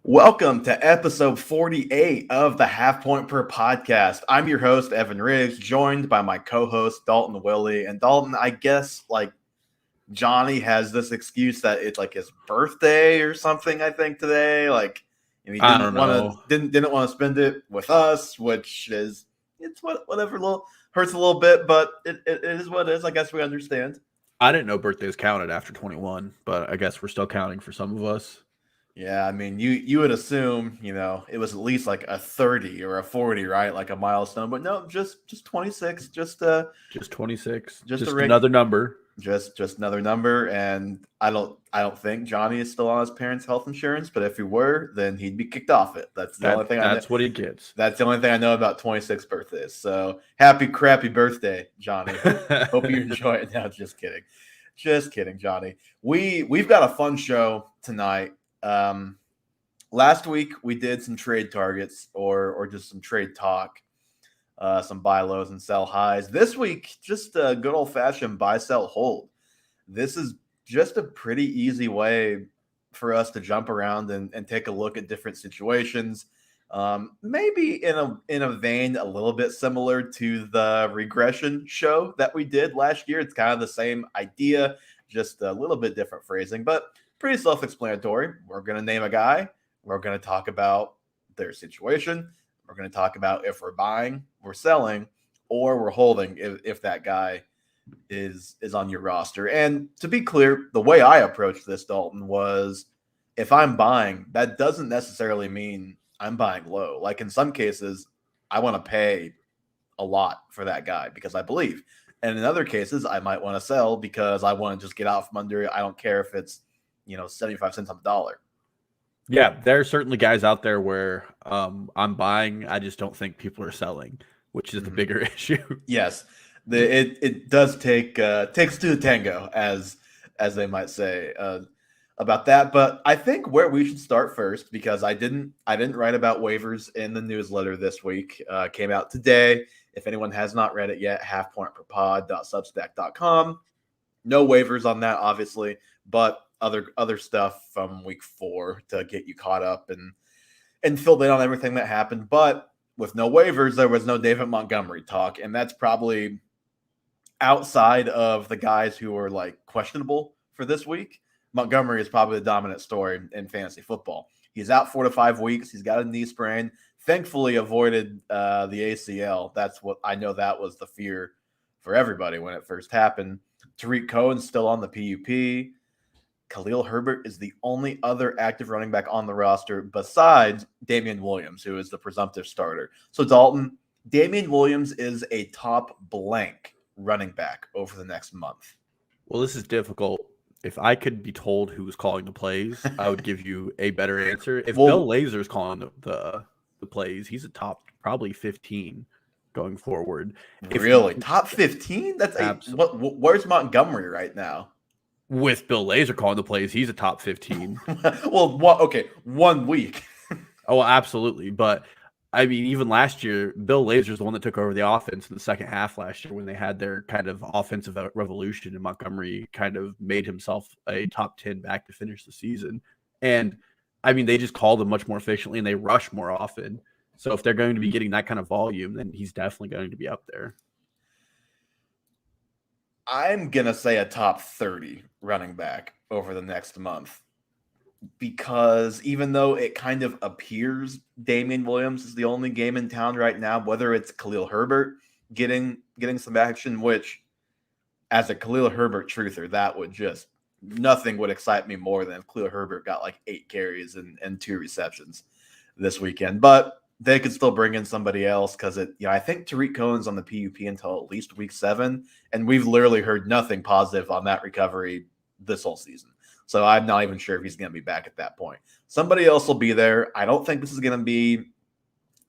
Welcome to episode 48 of the Half Point Per podcast. I'm your host, Evan Riggs, joined by my co-host, Dalton Willie. And Dalton, I guess Johnny has this excuse that it's like his birthday or something, I think, today. He I didn't don't want know. to didn't want to spend it with us, which is whatever little hurts a little bit, but it is what it is. I guess we understand. I didn't know birthdays counted after 21, but I guess we're still counting for some of us. Yeah, I mean, you would assume, it was at least like a 30 or a 40, right? Like a milestone, but no, just 26, Just 26, just just a another number. just another number. And I don't think Johnny is still on his parents' health insurance, but if he were, then he'd be kicked off it. That's the only thing I know. That's what he gets. That's the only thing I know about 26 birthdays. So happy crappy birthday, Johnny. Hope you enjoy it. No, just kidding, Johnny. We've got a fun show tonight. Last week we did some trade targets or just some trade talk, some buy lows and sell highs. This week, just a good old fashioned buy, sell, hold. This is just a pretty easy way for us to jump around and take a look at different situations. Maybe in a vein a little bit similar to the regression show that we did last year. It's kind of the same idea, just a little bit different phrasing, but pretty self-explanatory. We're going to name a guy. We're going to talk about their situation. We're going to talk about if we're buying, we're selling, or we're holding if that guy is on your roster. And to be clear, the way I approached this, Dalton, was if I'm buying, that doesn't necessarily mean I'm buying low. Like in some cases, I want to pay a lot for that guy because I believe. And in other cases, I might want to sell because I want to just get out from under it. I don't care if it's 75 cents on the dollar. Yeah, there are certainly guys out there where I'm buying. I just don't think people are selling, which is the bigger issue. Yes, it does takes two to tango, as they might say about that. But I think where we should start first, because I didn't write about waivers in the newsletter this week. Came out today. If anyone has not read it yet, halfpointperpod.substack.com. No waivers on that, obviously, but other stuff from week 4 to get you caught up and filled in on everything that happened. But with no waivers, there was no David Montgomery talk, and that's probably outside of the guys who are like questionable for this week. Montgomery is probably the dominant story in fantasy football. He's out 4 to 5 weeks. He's got a knee sprain. Thankfully, avoided the ACL. That's what I know. That was the fear for everybody when it first happened. Tariq Cohen's still on the PUP. Khalil Herbert is the only other active running back on the roster besides Damian Williams, who is the presumptive starter. So, Dalton, Damian Williams is a top blank running back over the next month. Well, this is difficult. If I could be told who was calling the plays, I would give you a better answer. If Bill Lazor's calling the plays, he's a top probably 15 going forward. Really? Top 15? That's where's Montgomery right now? With Bill Lazor calling the plays, he's a top 15. Well, 1 week. Oh, absolutely. But I mean, even last year, Bill Lazor's the one that took over the offense in the second half last year when they had their kind of offensive revolution, and Montgomery kind of made himself a top 10 back to finish the season. And I mean, they just called him much more efficiently and they rush more often. So if they're going to be getting that kind of volume, then he's definitely going to be up there. I'm going to say a top 30 running back over the next month, because even though it kind of appears Damian Williams is the only game in town right now, whether it's Khalil Herbert getting some action, which as a Khalil Herbert truther, that would just nothing would excite me more than if Khalil Herbert got like 8 carries and 2 receptions this weekend. But they could still bring in somebody else because I think Tariq Cohen's on the PUP until at least week 7, and we've literally heard nothing positive on that recovery this whole season. So I'm not even sure if he's going to be back at that point. Somebody else will be there. I don't think this is going to be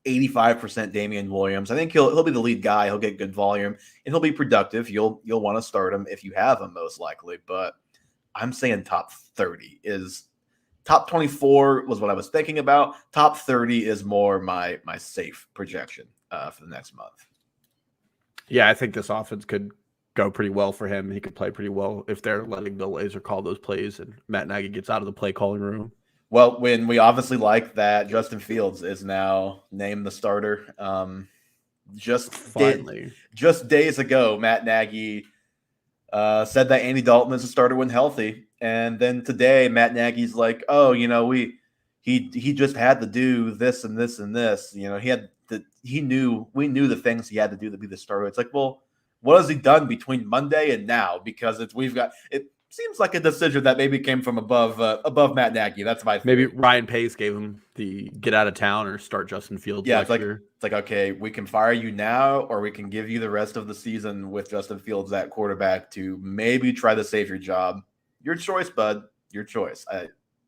85% Damian Williams. I think he'll be the lead guy. He'll get good volume and he'll be productive. You'll want to start him if you have him, most likely. But I'm saying top 30 is. Top 24 was what I was thinking about. Top 30 is more my safe projection for the next month. Yeah, I think this offense could go pretty well for him. He could play pretty well if they're letting Bill Lazor call those plays and Matt Nagy gets out of the play calling room. Well, when we obviously like that Justin Fields is now named the starter. Just Finally. just days ago, Matt Nagy said that Andy Dalton is a starter when healthy, and then today Matt Nagy's like, "Oh, he just had to do this and this and this. We knew the things he had to do to be the starter." It's like, well, what has he done between Monday and now? Because it seems like a decision that maybe came from above Matt Nagy. That's my Maybe theory. Ryan Pace gave him the get out of town or start Justin Fields. Yeah, next year. it's like, okay, we can fire you now, or we can give you the rest of the season with Justin Fields at quarterback to maybe try to save your job. Your choice, bud. Your choice.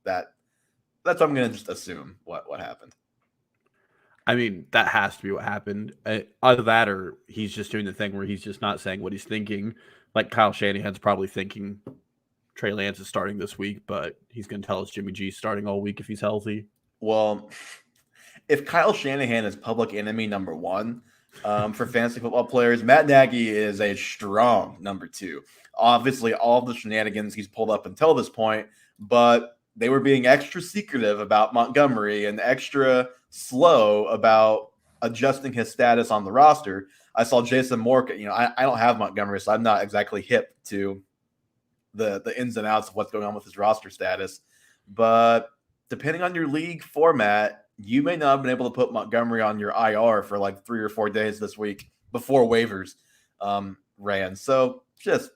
That's what I'm gonna just assume what happened. I mean, that has to be what happened. Either that, or he's just doing the thing where he's just not saying what he's thinking. Like Kyle Shanahan's probably thinking Trey Lance is starting this week, but he's going to tell us Jimmy G's starting all week if he's healthy. Well, if Kyle Shanahan is public enemy number one for fantasy football players, Matt Nagy is a strong number two. Obviously, all of the shenanigans he's pulled up until this point, but they were being extra secretive about Montgomery and extra slow about adjusting his status on the roster. I saw Jason Moore. I don't have Montgomery, so I'm not exactly hip to the ins and outs of what's going on with his roster status. But depending on your league format, you may not have been able to put Montgomery on your IR for like 3 or 4 days this week before waivers ran. So just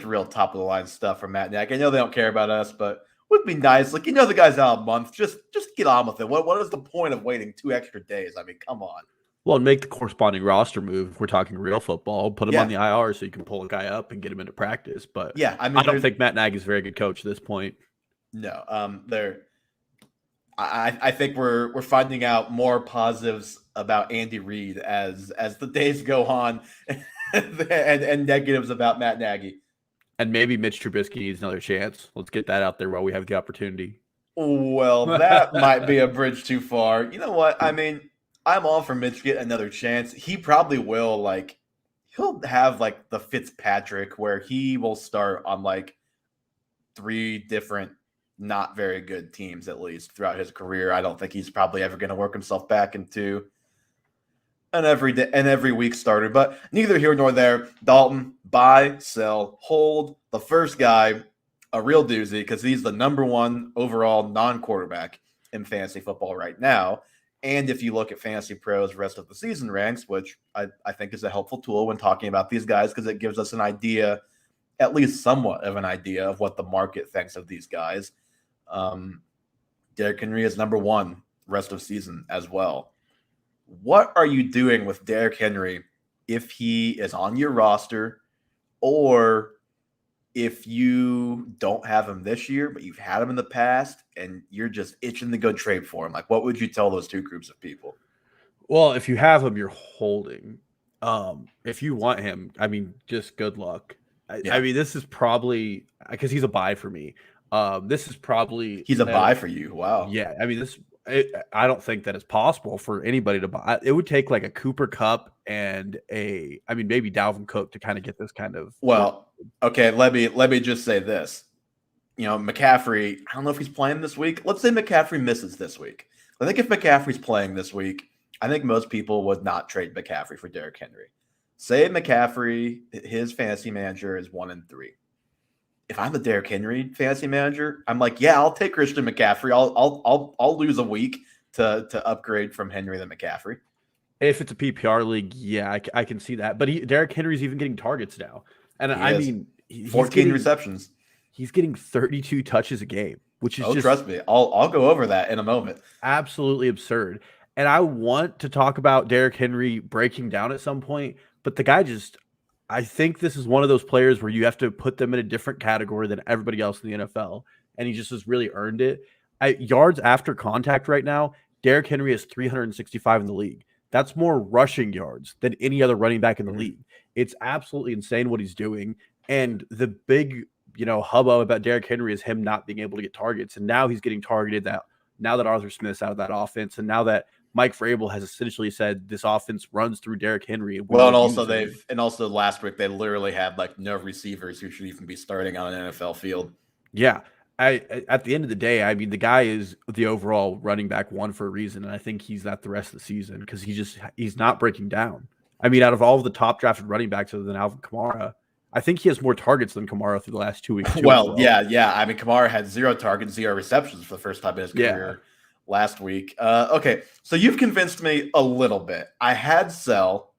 real top of the line stuff from Matt Nagy. I know they don't care about us, but would be nice. Like, the guy's out a month. Just get on with it. What is the point of waiting 2 extra days? I mean, come on. Well, and make the corresponding roster move. If we're talking real football, put him on the IR so you can pull a guy up and get him into practice. But yeah, I don't think Matt Nagy is a very good coach at this point. No, I think we're finding out more positives about Andy Reid as the days go on, and negatives about Matt Nagy. And maybe Mitch Trubisky needs another chance. Let's get that out there while we have the opportunity. Well, that might be a bridge too far. You know what? I mean, I'm all for Mitch getting another chance. He probably will. Like, he'll have like the Fitzpatrick where he will start on like 3 different not very good teams at least throughout his career. I don't think he's probably ever going to work himself back into an every week starter. But neither here nor there. Dalton, buy, sell, hold. The first guy, a real doozy, because he's the number 1 overall non-quarterback in fantasy football right now. And if you look at Fantasy Pros rest of the season ranks, which I think is a helpful tool when talking about these guys, because it gives us an idea, at least somewhat of an idea of what the market thinks of these guys. Derrick Henry is number 1 rest of season as well. What are you doing with Derrick Henry if he is on your roster, or if you don't have him this year, but you've had him in the past and you're just itching to go trade for him? Like, what would you tell those 2 groups of people? Well, if you have him, you're holding. If you want him, I mean, just good luck. I mean, this is probably because he's a buy for me. This is probably he's a buy for you. Wow. Yeah, I mean, I don't think that it's possible for anybody to buy. It would take like a Cooper Kupp and maybe Dalvin Cook to kind of get this kind of. Well, okay. Let me just say this. McCaffrey, I don't know if he's playing this week. Let's say McCaffrey misses this week. I think if McCaffrey's playing this week, I think most people would not trade McCaffrey for Derrick Henry. Say McCaffrey, his fantasy manager is 1-3. If I'm the Derrick Henry fantasy manager, I'm like, yeah, I'll take Christian McCaffrey. I'll lose a week to upgrade from Henry to McCaffrey. If it's a PPR league, yeah, I can see that. But Derrick Henry's even getting targets now, and I mean, 14 receptions. He's getting 32 touches a game, which is trust me, I'll go over that in a moment. Absolutely absurd. And I want to talk about Derrick Henry breaking down at some point, but the guy I think this is one of those players where you have to put them in a different category than everybody else in the NFL. And he just has really earned it. Yards after contact right now, Derrick Henry is 365 in the league. That's more rushing yards than any other running back in the league. It's absolutely insane what he's doing. And the big, hubbub about Derrick Henry is him not being able to get targets. And now he's getting targeted now that Arthur Smith's out of that offense. And now that Mike Vrabel has essentially said this offense runs through Derrick Henry. Well, and also last week they literally had like no receivers who should even be starting on an NFL field. Yeah. At the end of the day, I mean, the guy is the overall running back one for a reason, and I think he's that the rest of the season because he's not breaking down. I mean, out of all of the top drafted running backs other than Alvin Kamara, I think he has more targets than Kamara through the last 2 weeks. Well, yeah. I mean, Kamara had 0 targets, 0 receptions for the first time in his career last week. Okay, so you've convinced me a little bit. I had sell.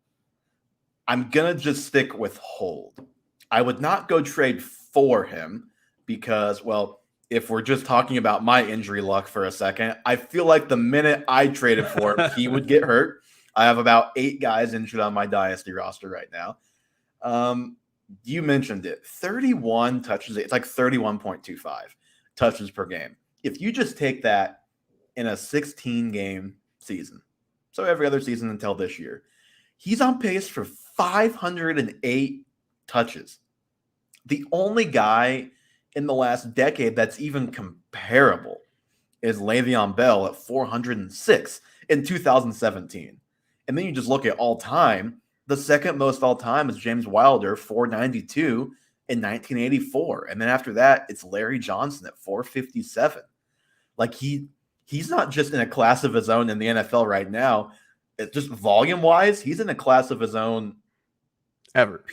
I'm gonna just stick with hold. I would not go trade for him because, well, if we're just talking about my injury luck for a second, I feel like the minute I traded for him, he would get hurt. I have about 8 guys injured on my dynasty roster right now. You mentioned it, 31 touches. It's like 31.25 touches per game. If you just take that in a 16-game season, so every other season until this year, he's on pace for 508 touches. The only guy in the last decade that's even comparable is Le'Veon Bell at 406 in 2017. And then you just look at all time. The second most all time is James Wilder, 492 in 1984. And then after that, it's Larry Johnson at 457. Like he's not just in a class of his own in the NFL right now. It's just volume-wise, he's in a class of his own ever,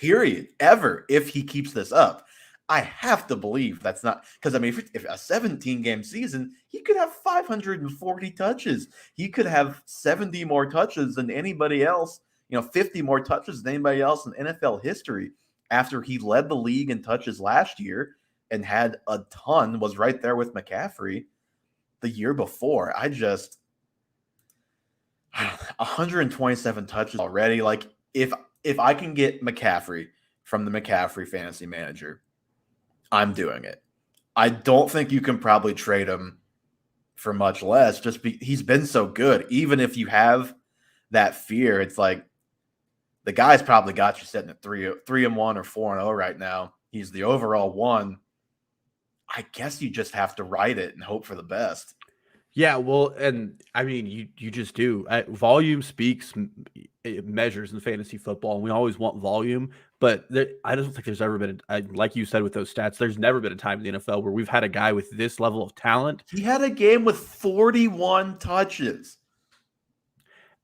if he keeps this up. I have to believe that's not because, I mean, if a 17-game season, he could have 540 touches. He could have 70 more touches than anybody else, 50 more touches than anybody else in NFL history after he led the league in touches last year and had a ton, was right there with McCaffrey the year before. 127 touches already. Like if I can get McCaffrey from the McCaffrey fantasy manager, I'm doing it. I don't think you can probably trade him for much less. He's been so good. Even if you have that fear, it's like the guy's probably got you sitting at 3-1 or 4-0 right now. He's the overall one. I guess you just have to ride it and hope for the best. Yeah, well, and I mean, you just do. Volume speaks, it measures in fantasy football, and we always want volume. But I don't think there's ever been, like you said with those stats, there's never been a time in the NFL where we've had a guy with this level of talent. He had a game with 41 touches.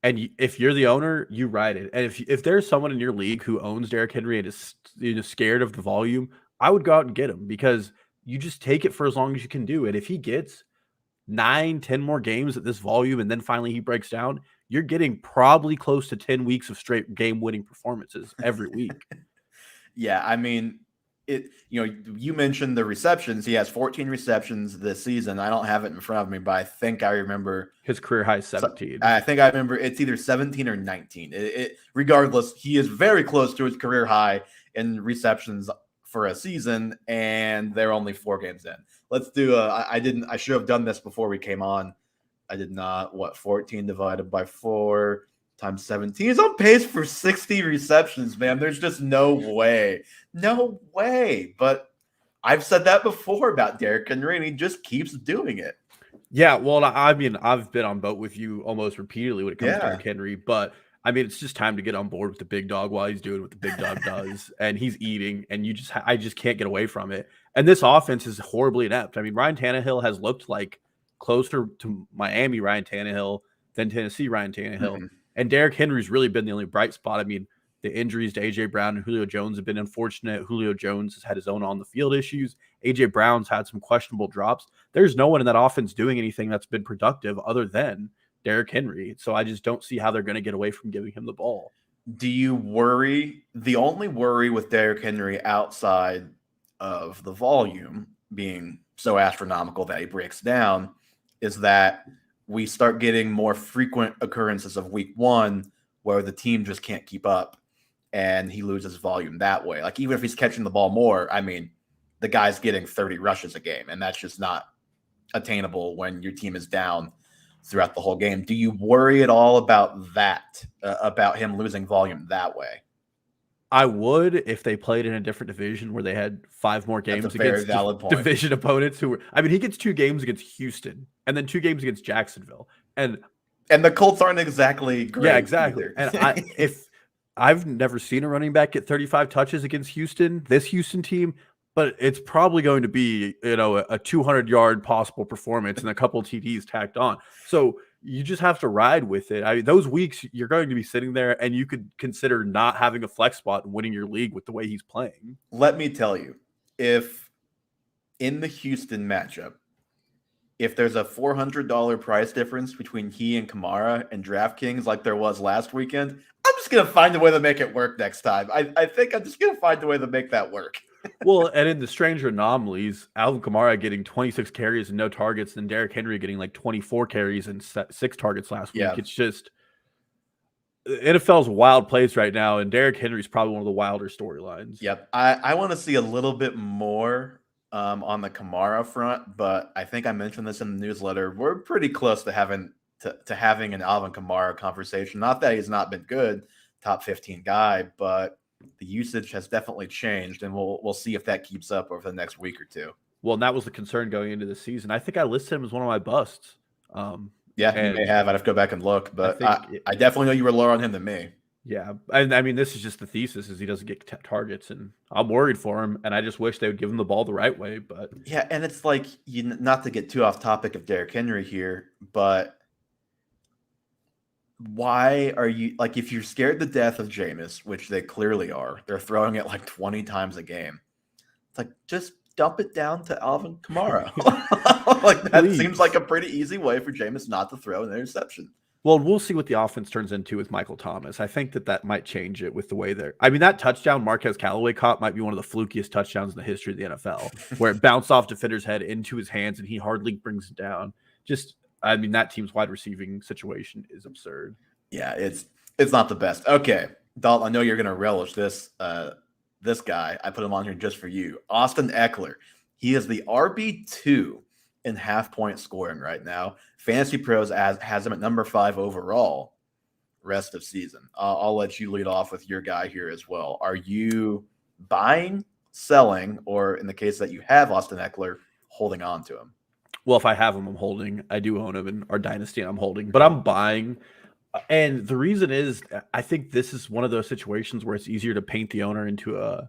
And if you're the owner, you ride it. And if there's someone in your league who owns Derrick Henry and is scared of the volume, I would go out and get him because you just take it for as long as you can do. And if he gets 9-10 more games at this volume and then finally he breaks down, you're getting probably close to 10 weeks of straight game-winning performances every week. Yeah, I mean, you mentioned the receptions. He has 14 receptions this season. I don't have it in front of me, but I think I remember his career high is 17. I think I remember it's either 17 or 19. Regardless, he is very close to his career high in receptions for a season, and they're only 4 games in. Let's do I should have done this before we came on. I did not. 14 divided by 4 times 17 is on pace for 60 receptions, man. There's just no way. No way. But I've said that before about Derrick Henry, and he just keeps doing it. Yeah, well, I mean, I've been on boat with you almost repeatedly when it comes to Derrick Henry, but I mean, it's just time to get on board with the big dog while he's doing what the big dog does, and he's eating, and I just can't get away from it. And this offense is horribly inept. I mean, Ryan Tannehill has looked like closer to Miami Ryan Tannehill than Tennessee Ryan Tannehill. Mm-hmm. And Derrick Henry's really been the only bright spot. I mean, the injuries to A.J. Brown and Julio Jones have been unfortunate. Julio Jones has had his own on-the-field issues. A.J. Brown's had some questionable drops. There's no one in that offense doing anything that's been productive other than Derrick Henry. So I just don't see how they're going to get away from giving him the ball. Do you worry? The only worry with Derrick Henry outside of the volume being so astronomical that he breaks down is that we start getting more frequent occurrences of week 1 where the team just can't keep up and he loses volume that way. Like, even if he's catching the ball more, I mean, the guy's getting 30 rushes a game, and that's just not attainable when your team is down throughout the whole game. Do you worry at all about that, about him losing volume that way? I would if they played in a different division where they had 5 more games against division opponents who were. I mean, he gets 2 games against Houston and then 2 games against Jacksonville, and the Colts aren't exactly great. Yeah, exactly. And I've never seen a running back get 35 touches against Houston, this Houston team, but it's probably going to be, a 200-yard possible performance and a couple TDs tacked on. So you just have to ride with it. I mean, those weeks you're going to be sitting there, and you could consider not having a flex spot and winning your league with the way he's playing. Let me tell you, if in the Houston matchup, if there's a $400 price difference between he and Kamara and DraftKings like there was last weekend, I'm just going to find a way to make it work next time. I think I'm just going to find a way to make that work. Well, and in the stranger anomalies, Alvin Kamara getting 26 carries and no targets, and Derrick Henry getting like 24 carries and 6 targets last week. It's just NFL's a wild place right now, and Derrick Henry's probably one of the wilder storylines. Yep. I want to see a little bit more on the Kamara front, but I think I mentioned this in the newsletter. We're pretty close to having an Alvin Kamara conversation. Not that he's not been good, top 15 guy, but the usage has definitely changed, and we'll see if that keeps up over the next week or two. Well, and that was the concern going into the season. I think I listed him as one of my busts. Yeah, you may have. I'd have to go back and look, but I definitely know you were lower on him than me. Yeah, and I mean, this is just the thesis: is he doesn't get targets, and I'm worried for him, and I just wish they would give him the ball the right way. But yeah, and it's like, not to get too off topic of Derrick Henry here, but why are you, like, if you're scared to death of Jameis, which they clearly are, they're throwing it like 20 times a game. It's like, just dump it down to Alvin Kamara. Like, that seems like a pretty easy way for Jameis not to throw an interception. Well, we'll see what the offense turns into with Michael Thomas. I think that might change it with the way they're. I mean, that touchdown Marquez Callaway caught might be one of the flukiest touchdowns in the history of the NFL, where it bounced off defender's head into his hands and he hardly brings it down. I mean, that team's wide receiving situation is absurd. Yeah, it's not the best. Okay, Dalton, I know you're going to relish this guy. I put him on here just for you. Austin Ekeler. He is the RB2 in half-point scoring right now. Fantasy Pros has him at number 5 overall rest of season. I'll let you lead off with your guy here as well. Are you buying, selling, or in the case that you have Austin Ekeler, holding on to him? Well, if I have him, I'm holding. I do own him in our dynasty, and I'm holding. But I'm buying. And the reason is, I think this is one of those situations where it's easier to paint the owner into a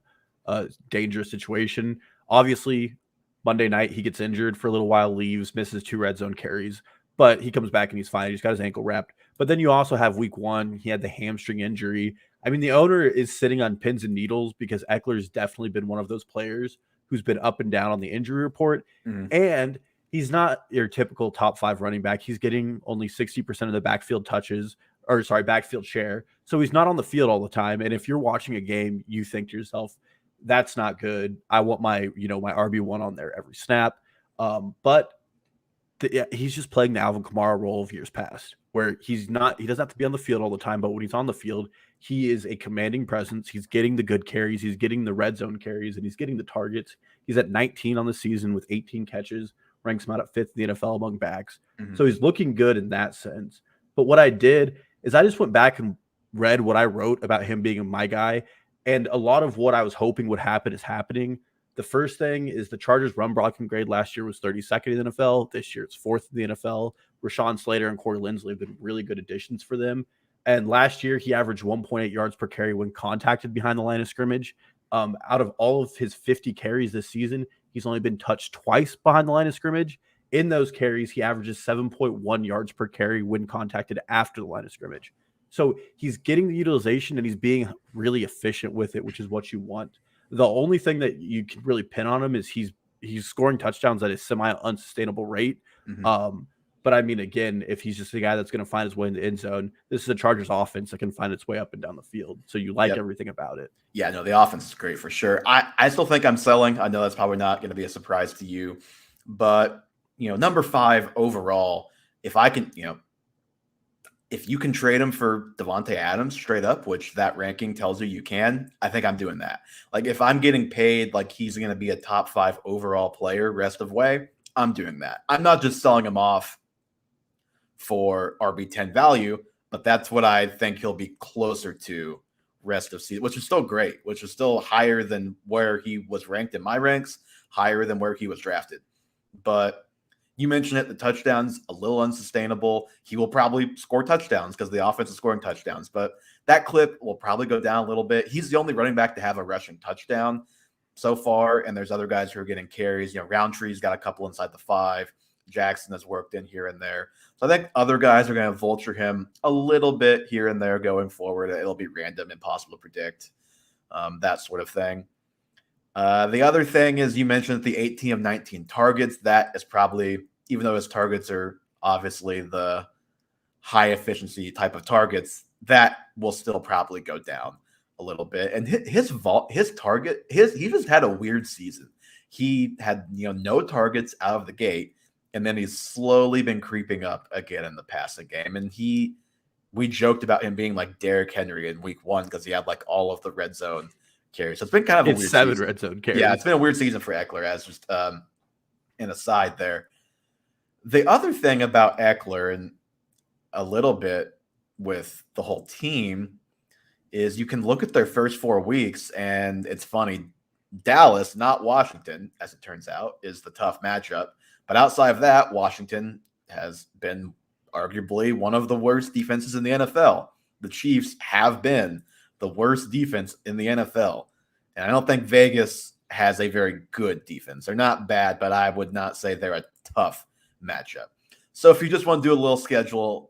dangerous situation. Obviously, Monday night, he gets injured for a little while, leaves, misses 2 red zone carries. But he comes back and he's fine. He's got his ankle wrapped. But then you also have week 1. He had the hamstring injury. I mean, the owner is sitting on pins and needles because Eckler's definitely been one of those players who's been up and down on the injury report. Mm-hmm. And he's not your typical top 5 running back. He's getting only 60% of the backfield backfield share. So he's not on the field all the time. And if you're watching a game, you think to yourself, that's not good. I want my RB1 on there every snap. But he's just playing the Alvin Kamara role of years past, where he doesn't have to be on the field all the time, but when he's on the field, he is a commanding presence. He's getting the good carries. He's getting the red zone carries, and he's getting the targets. He's at 19 on the season with 18 catches, ranks him out at 5th in the NFL among backs. Mm-hmm. So he's looking good in that sense. But what I did is I just went back and read what I wrote about him being my guy, and a lot of what I was hoping would happen is happening. The first thing is the Chargers' run blocking grade last year was 32nd in the NFL. This year it's 4th in the NFL. Rashawn Slater and Corey Linsley have been really good additions for them. And last year he averaged 1.8 yards per carry when contacted behind the line of scrimmage. Out of all of his 50 carries this season, he's only been touched twice behind the line of scrimmage. In those carries, he averages 7.1 yards per carry when contacted after the line of scrimmage. So he's getting the utilization and he's being really efficient with it, which is what you want. The only thing that you can really pin on him is he's scoring touchdowns at a semi-unsustainable rate. Mm-hmm. But I mean, again, if he's just a guy that's going to find his way in the end zone, this is a Chargers offense that can find its way up and down the field. So you like everything about it. Yeah, no, the offense is great for sure. I still think I'm selling. I know that's probably not going to be a surprise to you, but number 5 overall, if I can, if you can trade him for Devontae Adams straight up, which that ranking tells you can, I think I'm doing that. Like, if I'm getting paid like he's going to be a top 5 overall player rest of way, I'm doing that. I'm not just selling him off for RB10 value, but that's what I think he'll be closer to rest of season, which is still great, which is still higher than where he was ranked in my ranks, higher than where he was drafted. But you mentioned it, the touchdowns, a little unsustainable. He will probably score touchdowns because the offense is scoring touchdowns, but that clip will probably go down a little bit. He's the only running back to have a rushing touchdown so far, and there's other guys who are getting carries. Roundtree's got a couple inside the 5. Jackson has worked in here and there. So I think other guys are going to vulture him a little bit here and there going forward. It'll be random, impossible to predict, that sort of thing. The other thing is you mentioned the 18 of 19 targets. That is probably, even though his targets are obviously the high efficiency type of targets, that will still probably go down a little bit. And his target, he just had a weird season. He had no targets out of the gate, and then he's slowly been creeping up again in the passing game. And we joked about him being like Derrick Henry in week 1 because he had like all of the red zone carries. So it's been kind of a weird 7 season. red zone carries. Yeah, it's been a weird season for Ekeler, as just an aside there. The other thing about Ekeler, and a little bit with the whole team, is you can look at their first 4 weeks, and it's funny. Dallas, not Washington, as it turns out, is the tough matchup. But outside of that, Washington has been arguably one of the worst defenses in the NFL. The Chiefs have been the worst defense in the NFL. And I don't think Vegas has a very good defense. They're not bad, but I would not say they're a tough matchup. So if you just want to do a little schedule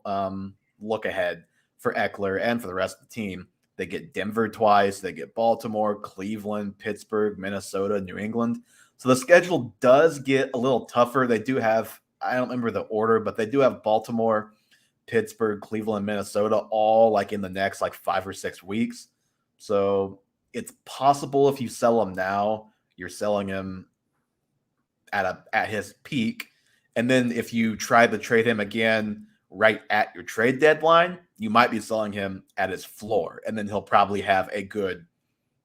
look ahead for Ekeler and for the rest of the team, they get Denver twice, they get Baltimore, Cleveland, Pittsburgh, Minnesota, New England. So the schedule does get a little tougher. They do have, I don't remember the order, but they do have Baltimore, Pittsburgh, Cleveland, Minnesota, all like in the next like 5 or 6 weeks. So it's possible if you sell him now, you're selling him at his peak. And then if you try to trade him again right at your trade deadline, you might be selling him at his floor. And then he'll probably have a good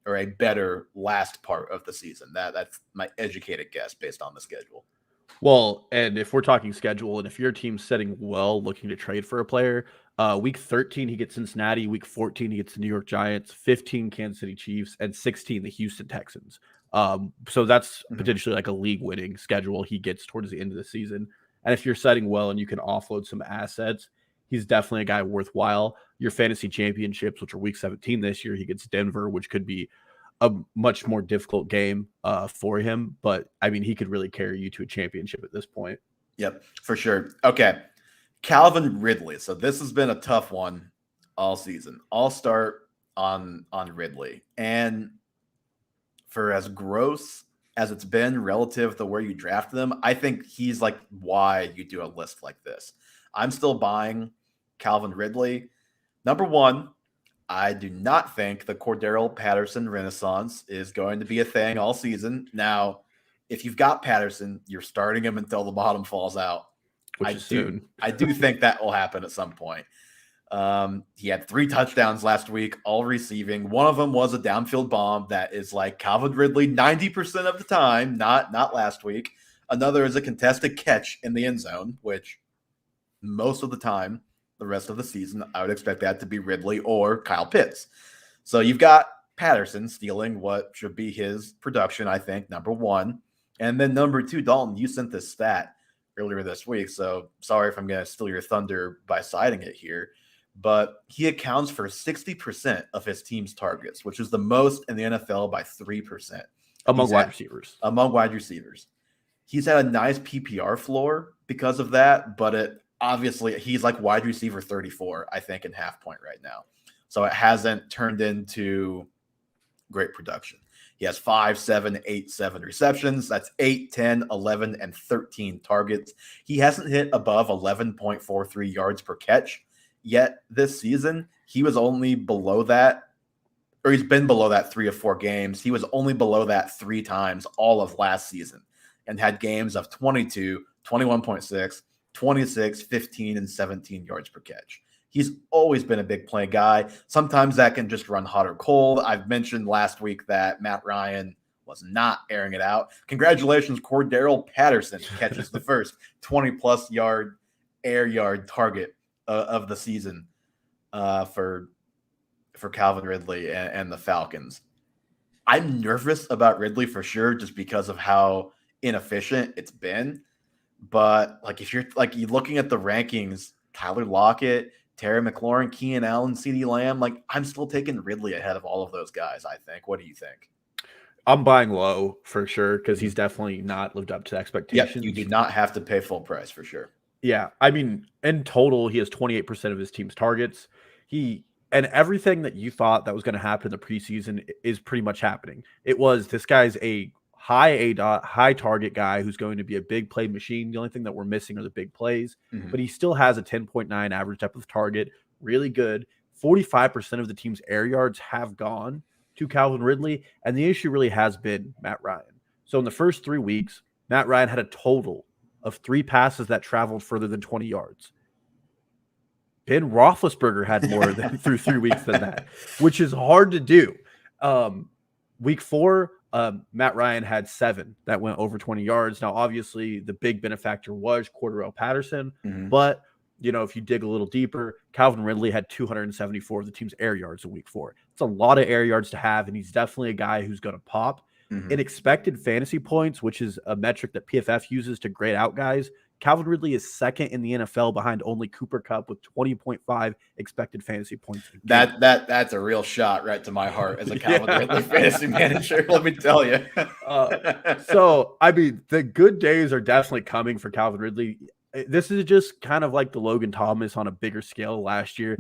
or a better last part of the season. That's my educated guess based on the schedule. Well, and if we're talking schedule, and if your team's setting well, looking to trade for a player, week 13 he gets Cincinnati, week 14 he gets the New York Giants, 15 Kansas City Chiefs, and 16 the Houston Texans. So that's potentially like a league-winning schedule he gets towards the end of the season. And if you're setting well and you can offload some assets, he's definitely a guy worthwhile. Your fantasy championships, which are week 17 this year, he gets Denver, which could be a much more difficult game for him. But, I mean, he could really carry you to a championship at this point. Yep, for sure. Okay, Calvin Ridley. So this has been a tough one all season. I'll start on Ridley. And for as gross as it's been relative to where you drafted them, I think he's like why you do a list like this. I'm still buying Calvin Ridley. Number one, I do not think the Cordarrelle Patterson renaissance is going to be a thing all season. Now, if you've got Patterson, you're starting him until the bottom falls out. Which is soon. I do think that will happen at some point. He had 3 touchdowns last week, all receiving. One of them was a downfield bomb that is like Calvin Ridley 90% of the time, not last week. Another is a contested catch in the end zone, which most of the time, the rest of the season, I would expect that to be Ridley or Kyle Pitts. So you've got Patterson stealing what should be his production, I think, number one. And then number two, Dalton, you sent this stat earlier this week, so sorry if I'm going to steal your thunder by citing it here, but he accounts for 60% of his team's targets, which is the most in the NFL by 3%. Among wide receivers. Among wide receivers. He's had a nice PPR floor because of that, but it obviously he's like wide receiver 34, I think, in half point right now. So it hasn't turned into great production. He has 5, 7, 8, 7 receptions. That's 8, 10, 11, and 13 targets. He hasn't hit above 11.43 yards per catch yet this season. He was only below that, or he's been below that 3 or 4 games. He was only below that 3 times all of last season and had games of 22, 21.6, 26, 15, and 17 yards per catch. He's always been a big play guy. Sometimes that can just run hot or cold. I've mentioned last week that Matt Ryan was not airing it out. Congratulations, Cordarrelle Patterson catches the first 20-plus yard air yard target of the season for Calvin Ridley and the Falcons. I'm nervous about Ridley for sure just because of how inefficient it's been. But like if you're looking at the rankings, Tyler Lockett, Terry McLaurin, Keenan Allen, CeeDee Lamb, like I'm still taking Ridley ahead of all of those guys, I think. What do you think? I'm buying low for sure because he's definitely not lived up to Yep, expectations. you do not have to pay full price for sure. Yeah, I mean, in total, he has 28% of his team's targets. And everything that you thought that was going to happen in the preseason is pretty much happening. It was this guy's a high target guy who's going to be a big play machine. The only thing that we're missing are the big plays, but he still has a 10.9 average depth of target, really good. 45% of the team's air yards have gone to Calvin Ridley, and the issue really has been Matt Ryan. So in the first 3 weeks, Matt Ryan had a total of 3 passes that traveled further than 20 yards. Ben Roethlisberger had more than through 3 weeks than that, which is hard to do. Week 4, Matt Ryan had 7 that went over 20 yards. Now, obviously, the big benefactor was Cordarrelle Patterson, but if you dig a little deeper, Calvin Ridley had 274 of the team's air yards in week 4. It's a lot of air yards to have, and he's definitely a guy who's going to pop. In expected fantasy points, which is a metric that PFF uses to grade out guys, Calvin Ridley is second in the NFL behind only Cooper Kupp with 20.5 expected fantasy points. That's a real shot right to my heart as a Calvin Ridley fantasy manager. Let me tell you. So, I mean, the good days are definitely coming for Calvin Ridley. This is just kind of like the Logan Thomas on a bigger scale last year.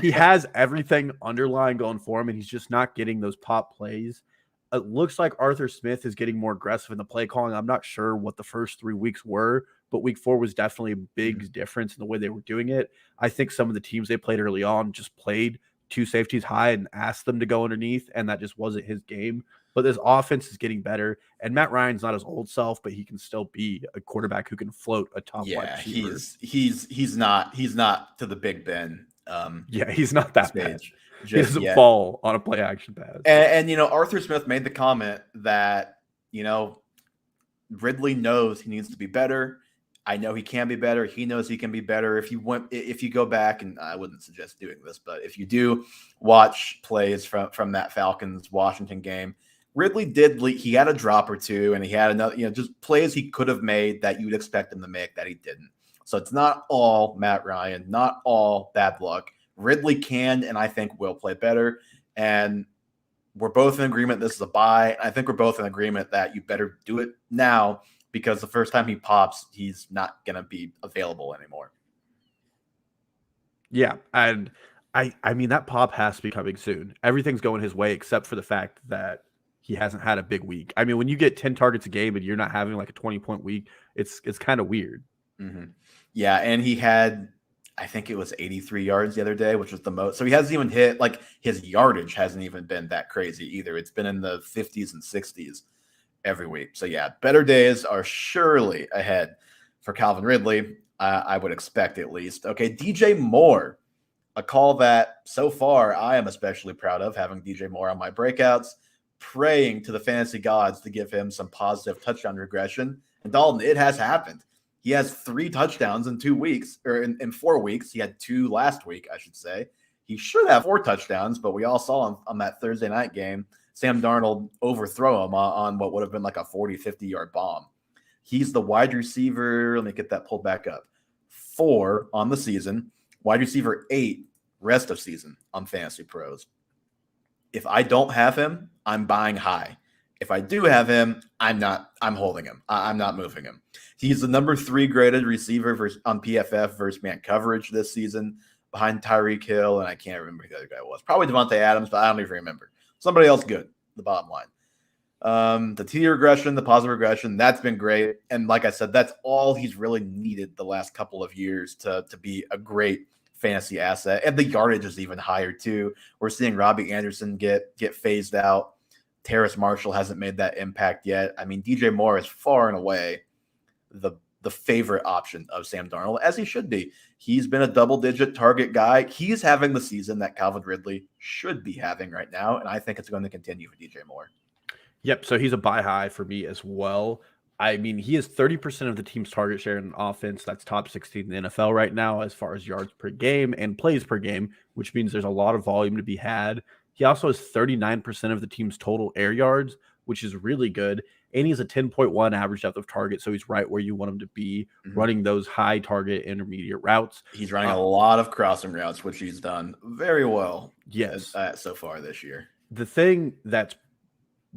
He has everything underlying going for him, and he's just not getting those pop plays. It looks like Arthur Smith is getting more aggressive in the play calling. I'm not sure what the first 3 weeks were, but week 4 was definitely a big difference in the way they were doing it. I think some of the teams they played early on just played 2 safeties high and asked them to go underneath, and that just wasn't his game. But this offense is getting better, and Matt Ryan's not his old self, but he can still be a quarterback who can float a top wide receiver. He's not to the Big Ben. He's not that stage. He doesn't fall on a play action pass. And Arthur Smith made the comment that, Ridley knows he needs to be better. I know he can be better. He knows he can be better. If you go back, and I wouldn't suggest doing this, but if you do watch plays from that Falcons Washington game, Ridley he had a drop or two, and he had another, just plays he could have made that you'd expect him to make that he didn't. So it's not all Matt Ryan, not all bad luck. Ridley can, and I think will play better. And we're both in agreement this is a buy. I think we're both in agreement that you better do it now, because the first time he pops, he's not going to be available anymore. Yeah, and I mean, that pop has to be coming soon. Everything's going his way except for the fact that he hasn't had a big week. I mean, when you get 10 targets a game and you're not having like a 20-point week, it's kind of weird. Yeah, and he had, I think it was 83 yards the other day, which was the most. So he hasn't even hit, like, his yardage hasn't even been that crazy either. It's been in the 50s and 60s every week. So yeah, better days are surely ahead for Calvin Ridley. I would expect, at least. Okay, DJ Moore, a call that so far I am especially proud of, having DJ Moore on my breakouts, praying to the fantasy gods to give him some positive touchdown regression. And Dalton, it has happened. He has 3 touchdowns in 2 weeks, or in 4 weeks. He had 2 last week, I should say. He should have 4 touchdowns, but we all saw him on that Thursday night game, Sam Darnold overthrow him on what would have been like a 40, 50-yard bomb. He's the wide receiver. Let me get that pulled back up. 4 on the season, wide receiver 8 rest of season on Fantasy Pros. If I don't have him, I'm buying high. If I do have him, I'm holding him. I'm not moving him. He's the number 3 graded receiver on PFF versus man coverage this season, behind Tyreek Hill, and I can't remember who the other guy was. Probably Devontae Adams, but I don't even remember. Somebody else good, the bottom line. The TD regression, the positive regression, that's been great. And like I said, that's all he's really needed the last couple of years to be a great fantasy asset. And the yardage is even higher too. We're seeing Robbie Anderson get phased out. Terrace Marshall hasn't made that impact yet. I mean, DJ Moore is far and away the favorite option of Sam Darnold, as he should be. He's been a double-digit target guy. He's having the season that Calvin Ridley should be having right now, and I think it's going to continue for DJ Moore. Yep, so he's a buy high for me as well. I mean, he has 30% of the team's target share in offense. That's top 16 in the NFL right now as far as yards per game and plays per game, which means there's a lot of volume to be had. He also has 39% of the team's total air yards, which is really good. And he's a 10.1 average depth of target, so he's right where you want him to be, running those high target intermediate routes. He's running a lot of crossing routes, which he's done very well so far this year. The thing that's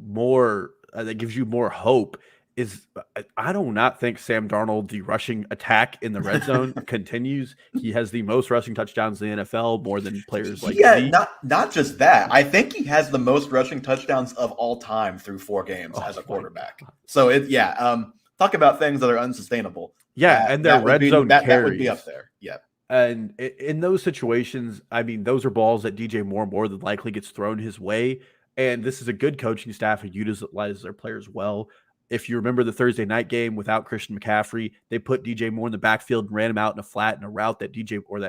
more that gives you more hope is I do not think Sam Darnold, the rushing attack in the red zone, continues. He has the most rushing touchdowns in the NFL, more than players like Yeah, Zeke. not just that. I think he has the most rushing touchdowns of all time through 4 games Oh as a my quarterback. God. So talk about things that are unsustainable. Yeah, and their red zone that would be up carries. there. Yeah. And in those situations, I mean, those are balls that DJ Moore more than likely gets thrown his way. And this is a good coaching staff who utilizes their players well. If you remember the Thursday night game without Christian McCaffrey, they put DJ Moore in the backfield and ran him out in a flat in a route that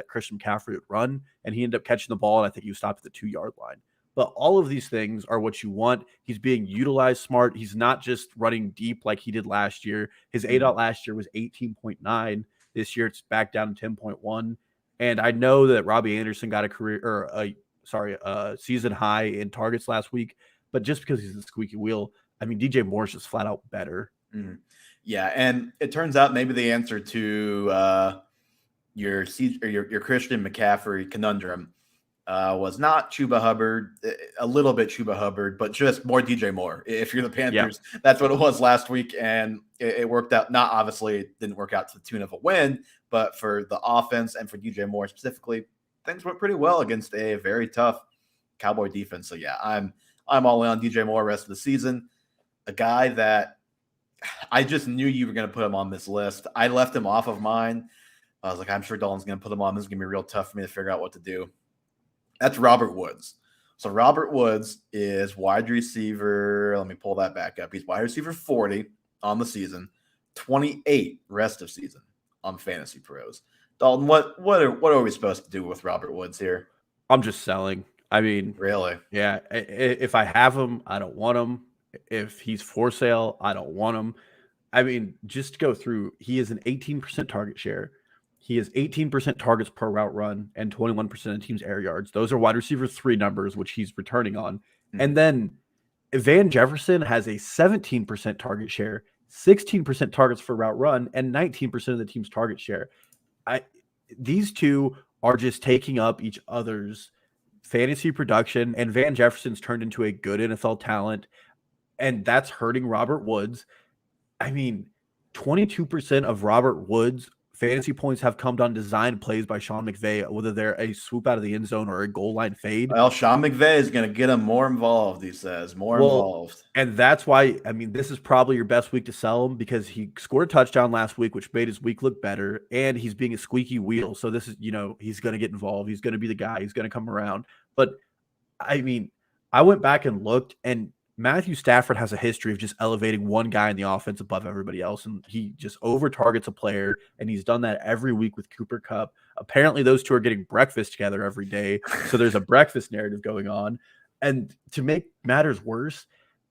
Christian McCaffrey would run. And he ended up catching the ball. And I think he was stopped at the 2-yard line. But all of these things are what you want. He's being utilized smart. He's not just running deep like he did last year. His ADOT last year was 18.9. This year it's back down to 10.1. And I know that Robbie Anderson got a season high in targets last week, but just because he's a squeaky wheel, I mean, DJ Moore's just flat out better. Mm. Yeah, and it turns out maybe the answer to your Christian McCaffrey conundrum was not Chuba Hubbard, a little bit Chuba Hubbard, but just more DJ Moore. If you're the Panthers, that's what it was last week, and it worked out. Not obviously, it didn't work out to the tune of a win, but for the offense and for DJ Moore specifically, things went pretty well against a very tough Cowboy defense. So yeah, I'm all in on DJ Moore rest of the season. A guy that I just knew you were going to put him on this list. I left him off of mine. I was like, I'm sure Dalton's going to put him on. This is going to be real tough for me to figure out what to do. That's Robert Woods. So Robert Woods is wide receiver. Let me pull that back up. He's wide receiver 40 on the season, 28 rest of season on Fantasy Pros. Dalton, what are we supposed to do with Robert Woods here? I'm just selling. I mean, really? Yeah. If I have him, I don't want him. If he's for sale, I don't want him. I mean, just to go through, he is an 18% target share. He has 18% targets per route run and 21% of the team's air yards. Those are wide receiver 3 numbers, which he's returning on. Mm-hmm. And then Van Jefferson has a 17% target share, 16% targets for route run, and 19% of the team's target share. These two are just taking up each other's fantasy production, and Van Jefferson's turned into a good NFL talent, and that's hurting Robert Woods. I mean, 22% of Robert Woods' fantasy points have come on designed plays by Sean McVay, whether they're a swoop out of the end zone or a goal line fade. Well, Sean McVay is going to get him more involved, he says. More involved. And that's why, I mean, this is probably your best week to sell him because he scored a touchdown last week, which made his week look better, and he's being a squeaky wheel. So this is, he's going to get involved. He's going to be the guy. He's going to come around. But, I mean, I went back and looked, and Matthew Stafford has a history of just elevating one guy in the offense above everybody else, and he just over-targets a player, and he's done that every week with Cooper Kupp. Apparently, those two are getting breakfast together every day, so there's a breakfast narrative going on. And to make matters worse,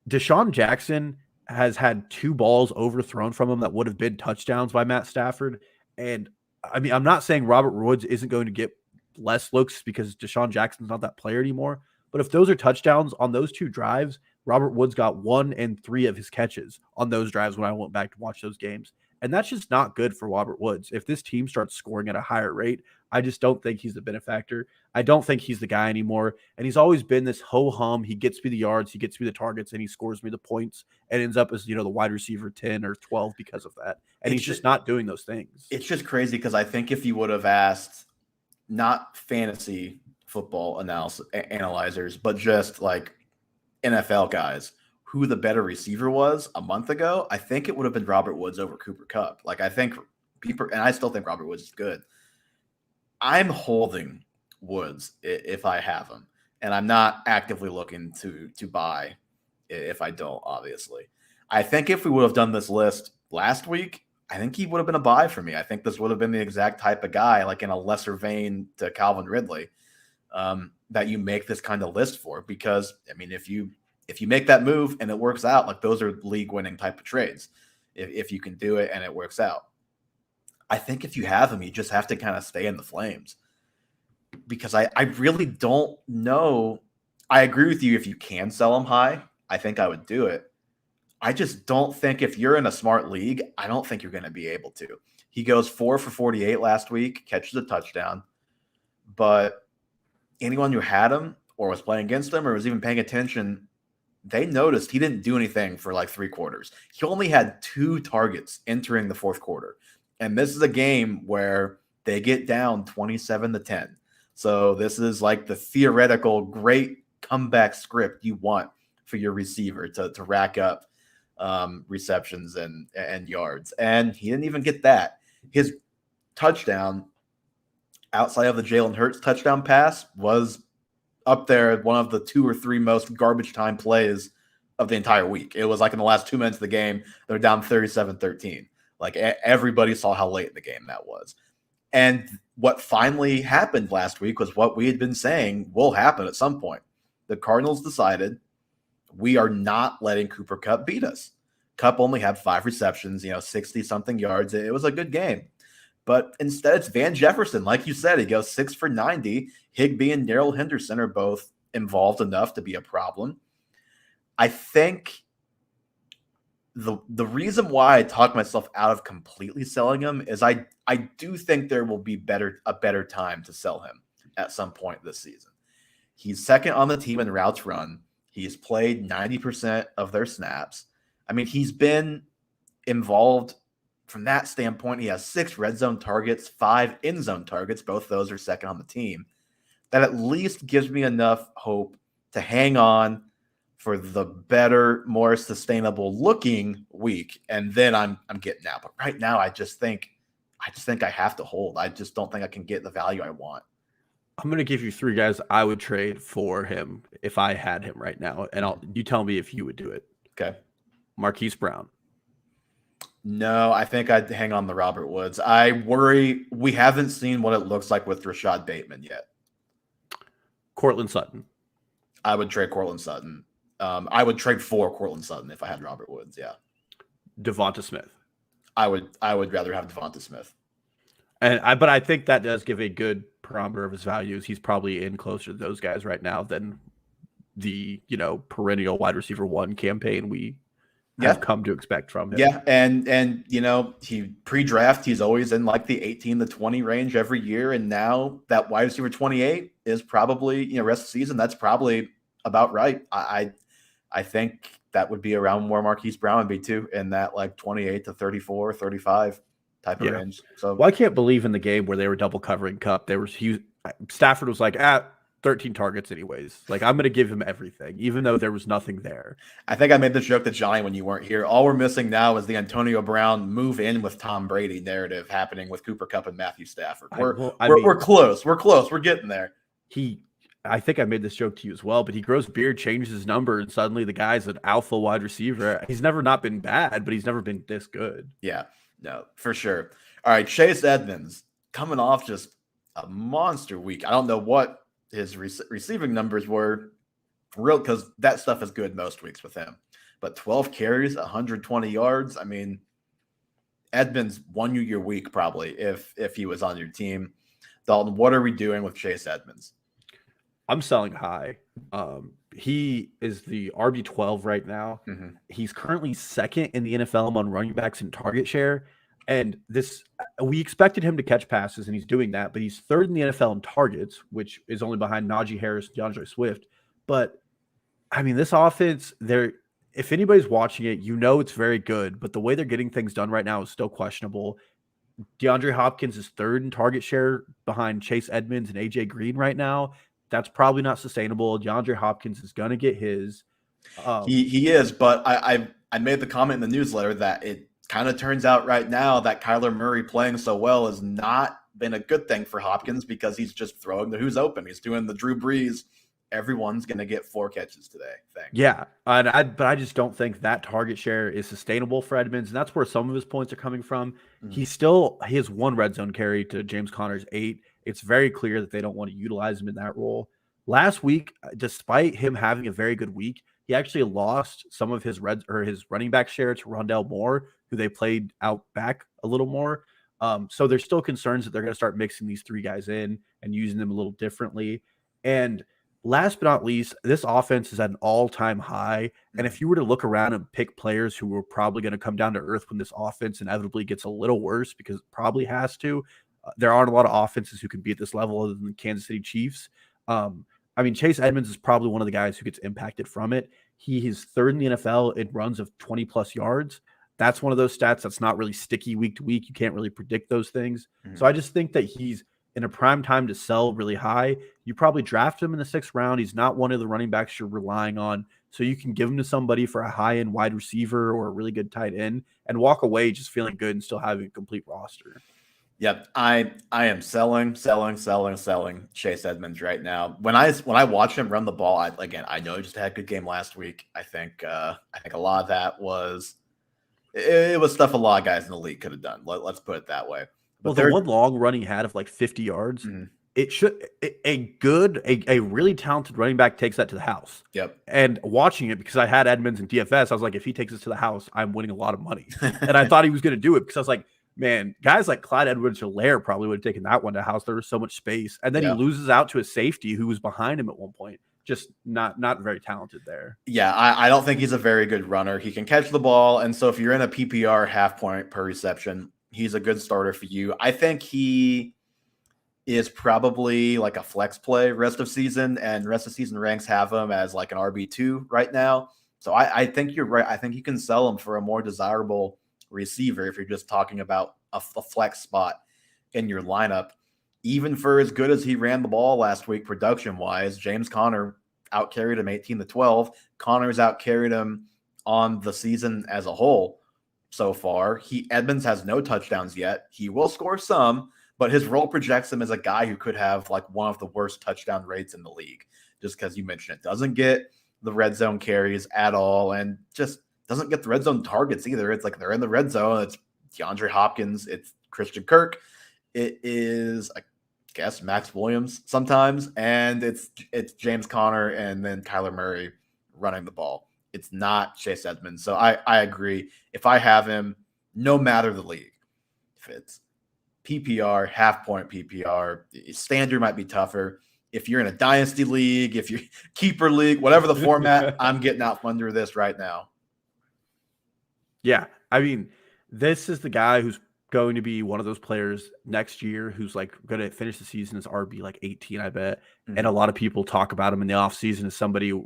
Deshaun Jackson has had 2 balls overthrown from him that would have been touchdowns by Matt Stafford. And, I mean, I'm not saying Robert Woods isn't going to get less looks because Deshaun Jackson's not that player anymore, but if those are touchdowns on those 2 drives, Robert Woods got 1 and 3 of his catches on those drives when I went back to watch those games. And that's just not good for Robert Woods. If this team starts scoring at a higher rate, I just don't think he's the benefactor. I don't think he's the guy anymore. And he's always been this ho-hum. He gets me the yards, he gets me the targets, and he scores me the points and ends up as, the wide receiver 10 or 12 because of that. And he's just not doing those things. It's just crazy because I think if you would have asked not fantasy football analyzers, but just like NFL guys, who the better receiver was a month ago, I think it would have been Robert Woods over Cooper Kupp. Like, I think people, and I still think Robert Woods is good. I'm holding Woods if I have him, and I'm not actively looking to buy if I don't, obviously. I think if we would have done this list last week, I think he would have been a buy for me. I think this would have been the exact type of guy, like in a lesser vein to Calvin Ridley, that you make this kind of list for. Because, I mean, if you make that move and it works out, like, those are league-winning type of trades. If you can do it and it works out. I think if you have him, you just have to kind of stay in the flames. Because I really don't know. I agree with you if you can sell him high. I think I would do it. I just don't think if you're in a smart league, I don't think you're going to be able to. He goes 4 for 48 last week, catches a touchdown. But anyone who had him or was playing against him or was even paying attention they noticed he didn't do anything for like 3 quarters. He only had 2 targets entering the fourth quarter. And this is a game where they get down 27-10. So this is like the theoretical great comeback script you want for your receiver to rack up receptions and yards. And he didn't even get that. His touchdown outside of the Jalen Hurts touchdown pass was up there one of the 2 or 3 most garbage time plays of the entire week. It was like in the last 2 minutes of the game, they're down 37-13. Like everybody saw how late in the game that was. And what finally happened last week was what we had been saying will happen at some point. The Cardinals decided we are not letting Cooper Kupp beat us. Kupp only had 5 receptions, 60-something yards. It was a good game. But instead, it's Van Jefferson. Like you said, he goes 6 for 90. Higbee and Darrell Henderson are both involved enough to be a problem. I think the reason why I talked myself out of completely selling him is I do think there will be a better time to sell him at some point this season. He's second on the team in routes run. He's played 90% of their snaps. I mean, he's been involved from that standpoint. He has 6 red zone targets, 5 end zone targets. Both those are second on the team. That at least gives me enough hope to hang on for the better, more sustainable looking week. And then I'm getting out. But right now, I just think I have to hold. I just don't think I can get the value I want. I'm going to give you 3 guys I would trade for him if I had him right now. And you tell me if you would do it. Okay. Marquise Brown. No, I think I'd hang on the Robert Woods. I worry we haven't seen what it looks like with Rashad Bateman yet. Courtland Sutton. I would trade Courtland Sutton. I would trade for Courtland Sutton if I had Robert Woods. Yeah. Devonta Smith. I would rather have Devonta Smith. But I think that does give a good parameter of his values. He's probably in closer to those guys right now than the perennial wide receiver 1 campaign we have come to expect from him. Yeah, and he pre-draft he's always in like the 18 to 20 range every year, and now that wide receiver 28 is probably rest of the season. That's probably about right. I think that would be around where Marquise Brown would be too, in that like 28 to 34, 35 type of range. So I can't believe in the game where they were double covering Kupp, Stafford was like, 13 targets anyways. Like, I'm going to give him everything, even though there was nothing there. I think I made this joke to Johnny when you weren't here. All we're missing now is the Antonio Brown move in with Tom Brady narrative happening with Cooper Kupp and Matthew Stafford. We're close. We're close. We're getting there. I think I made this joke to you as well, but he grows beard, changes his number, and suddenly the guy's an alpha wide receiver. He's never not been bad, but he's never been this good. Yeah, no, for sure. All right, Chase Edmonds coming off just a monster week. I don't know what his receiving numbers were real, because that stuff is good most weeks with him. But 12 carries, 120 yards. I mean, Edmonds won you your week probably if he was on your team. Dalton, what are we doing with Chase Edmonds? I'm selling high. He is the RB12 right now. Mm-hmm. He's currently second in the NFL among running backs in target share. And we expected him to catch passes, and he's doing that. But he's third in the NFL in targets, which is only behind Najee Harris and DeAndre Swift. But, I mean, this offense, if anybody's watching it, it's very good. But the way they're getting things done right now is still questionable. DeAndre Hopkins is third in target share behind Chase Edmonds and A.J. Green right now. That's probably not sustainable. DeAndre Hopkins is going to get his. He is, but I made the comment in the newsletter that it kind of turns out right now that Kyler Murray playing so well has not been a good thing for Hopkins, because he's just throwing the who's open. He's doing the Drew Brees. Everyone's going to get 4 catches today thing. Yeah, but I just don't think that target share is sustainable for Edmonds, and that's where some of his points are coming from. Mm-hmm. He has 1 red zone carry to James Conner's 8. It's very clear that they don't want to utilize him in that role. Last week, despite him having a very good week, he actually lost some of his running back share to Rondale Moore, who they played out back a little more. So there's still concerns that they're going to start mixing these 3 guys in and using them a little differently. And last but not least, this offense is at an all-time high. And if you were to look around and pick players who are probably going to come down to earth when this offense inevitably gets a little worse, because it probably has to, there aren't a lot of offenses who can be at this level other than the Kansas City Chiefs. I mean, Chase Edmonds is probably one of the guys who gets impacted from it. He is third in the NFL in runs of 20 plus yards. That's one of those stats that's not really sticky week to week. You can't really predict those things. So I just think that he's in a prime time to sell really high. You probably draft him in the 6th round. He's not one of the running backs you're relying on. So you can give him to somebody for a high-end wide receiver or a really good tight end and walk away just feeling good and still having a complete roster. Yep, I am selling Chase Edmonds right now. When I watch him run the ball, I know he just had a good game last week. I think a lot of that was it was stuff a lot of guys in the league could have done. Let's put it that way. But the one long run he had of like 50 yards, it should a really talented running back takes that to the house. Yep. And watching it, because I had Edmonds in DFS, I was like, if he takes this to the house, I'm winning a lot of money. And I thought he was going to do it because I was like, man, guys like Clyde Edwards-Helaire probably would have taken that one to house. There was so much space. And then he loses out to a safety who was behind him at one point. Just not very talented there. Yeah, I don't think he's a very good runner. He can catch the ball. And so if you're in a PPR half point per reception, he's a good starter for you. I think he is probably like a flex play rest of season, and rest of season ranks have him as like an RB2 right now. So I think you're right. I think you can sell him for a more desirable receiver if you're just talking about a flex spot in your lineup. Even for as good as he ran the ball last week production-wise, James Conner outcarried him 18-12. Conner's outcarried him on the season as a whole so far. Edmonds has no touchdowns yet. He will score some, but his role projects him as a guy who could have like one of the worst touchdown rates in the league, just because you mentioned it. Doesn't get the red zone carries at all and just doesn't get the red zone targets either. It's like they're in the red zone. It's DeAndre Hopkins. It's Christian Kirk. It is, I guess, Max Williams sometimes. And it's James Conner and then Kyler Murray running the ball. It's not Chase Edmonds. So I agree. If I have him, no matter the league, if it's PPR, half point PPR, standard might be tougher. If you're in a dynasty league, if you're keeper league, whatever the format, I'm getting out from under this right now. Yeah. I mean, this is the guy who's going to be one of those players next year who's like going to finish the season as RB like 18, I bet. And a lot of people talk about him in the offseason as somebody.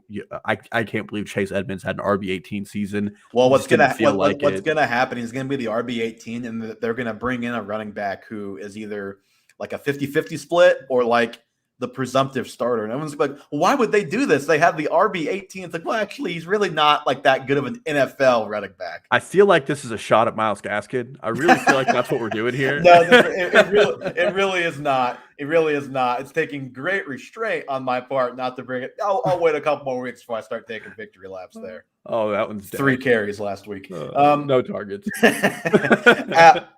I can't believe Chase Edmonds had an RB 18 season. Well, what's going to happen? He's going to be the RB 18, and they're going to bring in a running back who is either like a 50-50 split or like the presumptive starter. And everyone's like, well, why would they do this? They have the RB 18. It's like, well, actually, he's really not like that good of an NFL running back. I feel like this is a shot at Myles Gaskin. I really feel like that's what we're doing here. No, it really is not. It really is not. It's taking great restraint on my part not to bring it. I'll wait a couple more weeks before I start taking victory laps there. Oh, that one's dead. 3 carries last week. No targets.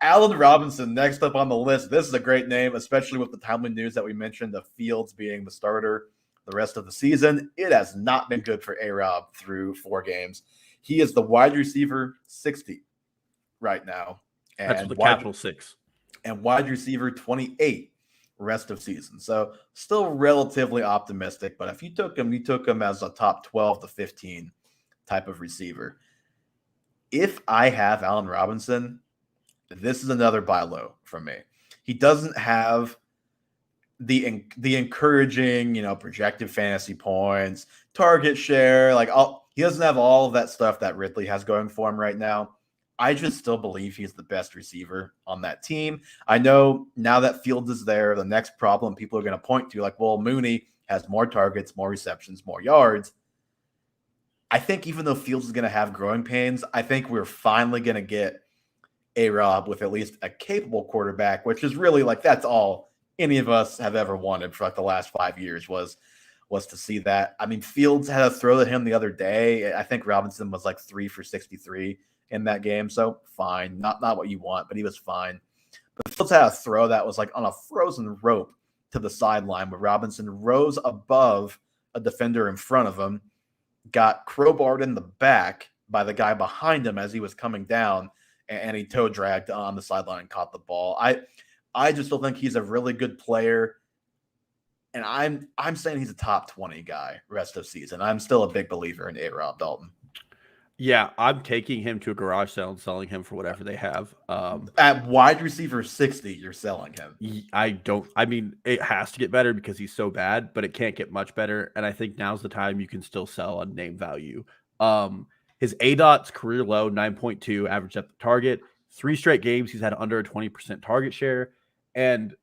Allen Robinson, next up on the list. This is a great name, especially with the timely news that we mentioned of Fields being the starter the rest of the season. It has not been good for A-Rob through 4 games. He is the wide receiver 60 right now. And that's the capital 6. And wide receiver 28 rest of season. So still relatively optimistic. But if you took him as a top 12 to 15 type of receiver. If I have Allen Robinson, this is another buy low from me. He doesn't have the encouraging, projected fantasy points, target share, he doesn't have all of that stuff that Ridley has going for him right now. I just still believe he's the best receiver on that team. I know now that Fields is there, the next problem people are going to point to, well, Mooney has more targets, more receptions, more yards. I think even though Fields is going to have growing pains, I think we're finally going to get A-Rob with at least a capable quarterback, which is really that's all any of us have ever wanted for the last 5 years was to see that. I mean, Fields had a throw to him the other day. I think Robinson was 3 for 63 in that game. So fine, not what you want, but he was fine. But Fields had a throw that was on a frozen rope to the sideline where Robinson rose above a defender in front of him, got crowbarred in the back by the guy behind him as he was coming down, and he toe dragged on the sideline and caught the ball. I just still think he's a really good player, and I'm saying he's a top 20 guy rest of season. I'm still a big believer in A-Rob Dalton. Yeah, I'm taking him to a garage sale and selling him for whatever they have. At wide receiver 60, you're selling him. I mean, it has to get better because he's so bad, but it can't get much better. And I think now's the time you can still sell on name value. His ADOT's career low, 9.2 average depth of target. 3 straight games he's had under a 20% target share. And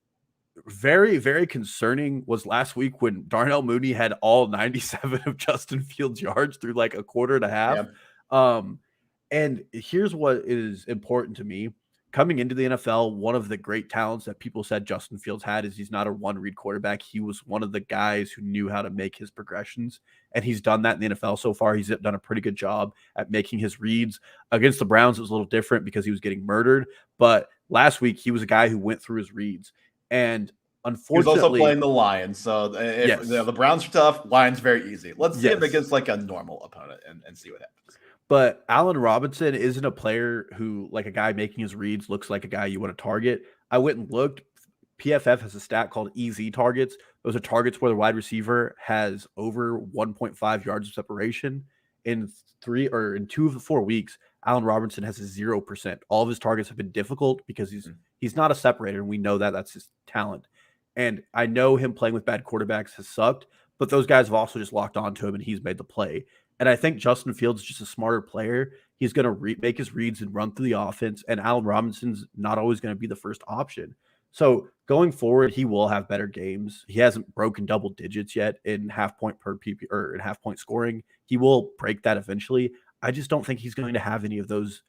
very, very concerning was last week when Darnell Mooney had all 97 of Justin Fields' yards through like a quarter and a half. Yeah. And here's what is important to me. Coming into the NFL, one of the great talents that people said Justin Fields had is he's not a one-read quarterback. He was one of the guys who knew how to make his progressions, and he's done that in the NFL so far. He's done a pretty good job at making his reads. Against the Browns, it was a little different because he was getting murdered, but last week he was a guy who went through his reads. And unfortunately, he's also playing the Lions. So if the Browns are tough, Lions very easy. Let's see him against like a normal opponent and see what happens. But Allen Robinson isn't a player who, like a guy making his reads, looks like a guy you want to target. I went and looked. PFF has a stat called EZ targets. Those are targets where the wide receiver has over 1.5 yards of separation. In 2 of the 4 weeks, Allen Robinson has a 0%. All of his targets have been difficult because he's not a separator, and we know that that's his talent. And I know him playing with bad quarterbacks has sucked, but those guys have also just locked onto him, and he's made the play. And I think Justin Fields is just a smarter player. He's going to make his reads and run through the offense, and Allen Robinson's not always going to be the first option. So going forward, he will have better games. He hasn't broken double digits yet in half point per PP or in half point scoring. He will break that eventually. I just don't think he's going to have any of those